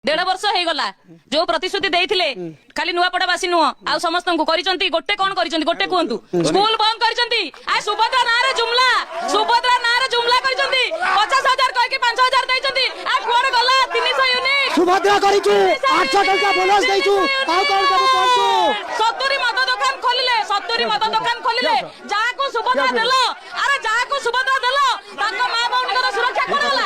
1.5 वर्ष हो गला जो प्रतिश्रुति देइथिले खाली नुआपड़ावासी नुह आ समस्त को करिसंती गोटे कोन करिसंती गोटे कहंतु स्कूल बंद करिसंती आ सुभद्रा नारे जुमला करिसंती 50,000 कह के 5,000 दैसंती आ कोन गला 300 यूनिट सुभद्रा करिछु 800 टका बोनस दैछु आ कोन करू कोनछु 70 मद दुकान खोलिले जहा को सुभद्रा देलो अरे जहा को सुभद्रा देलो ताको मां बहन सुरक्षा करला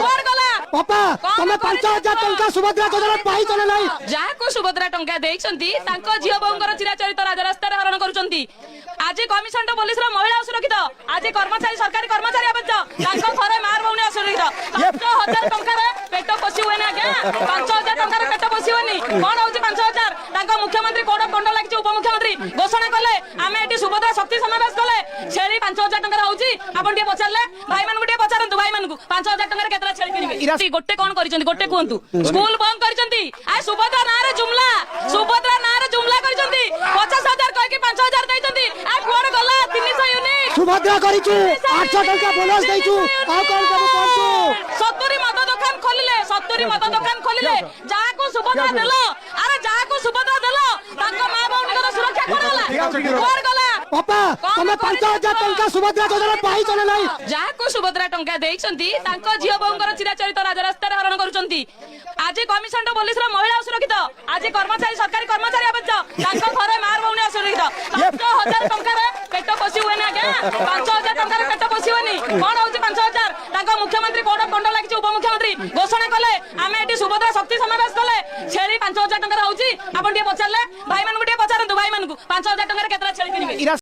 कोन गला पापा तमे 5,000 टका सुभद्रा योजना पाई चले नाही जहा को सुभद्रा टंका देइछंती ताको झियो बहनकर चिराचरित राजरास्ता हरण करूछंती आज कमिशन तो पुलिस रो महिला असुरक्षित आज कर्मचारी सरकारी कर्मचारी अबच ताको घरे मार बहन असुरक्षित 5,000 टंका रे पेट पोसी होय ना क्या 5,000 टंका रे पेट पोसी होनी कोन होची 5,000 ताको मुख्यमंत्री कोड कंड लागि उपमुख्यमंत्री घोषणा कले आमे एटी सुभद्रा शक्ति समावेश कले छेली 5,000 टंका होची आपण टे पचारले भाई मान गुटे पचारंतु भाई मान को 5,000 टंका रे केतरा छेली किनिबे गोटे कोन करिसंती गोटे कहंतु स्कूल बंद करिसंती आ सुभद्रा नारे जुमला करिसंती 50,000 कह के 5,000 दैसंती आ कोन गला 300 यूनिट सुभद्रा करिछु 800 टका बोनस दैछु आ कोन करू कोनछु 70 मद दुकान खोलिले जहा को सुभद्रा देलो अरे जहा को सुभद्रा देलो ताको मां बहन सुरक्षा करला कोन गला पापा तमे 5,000 टका सुभद्रा योजना पाई चले नाही जहा को सुभद्रा टंका देइछंती ताको झियो बहनकर चिराचरित राजरास्ता हरण करूछंती आज कमिशन तो पुलिस रो महिला असुरक्षित आज कर्मचारी सरकारी कर्मचारी अबच ताको घरे मार बहन असुरक्षित 5,000 टंका रे पेट पोसी होय ना क्या 5,000 टंका रे पेट पोसी होनी कोन होची 5,000 ताको मुख्यमंत्री कोड कंड लागि उपमुख्यमंत्री घोषणा कले आमे एटी सुभद्रा शक्ति समावेश कले छेली 5,000 टंका होची आपण टे पचारले भाई मान गुटे पचारंतु भाई मान को 5,000 टंका रे केतरा छेली किनिबे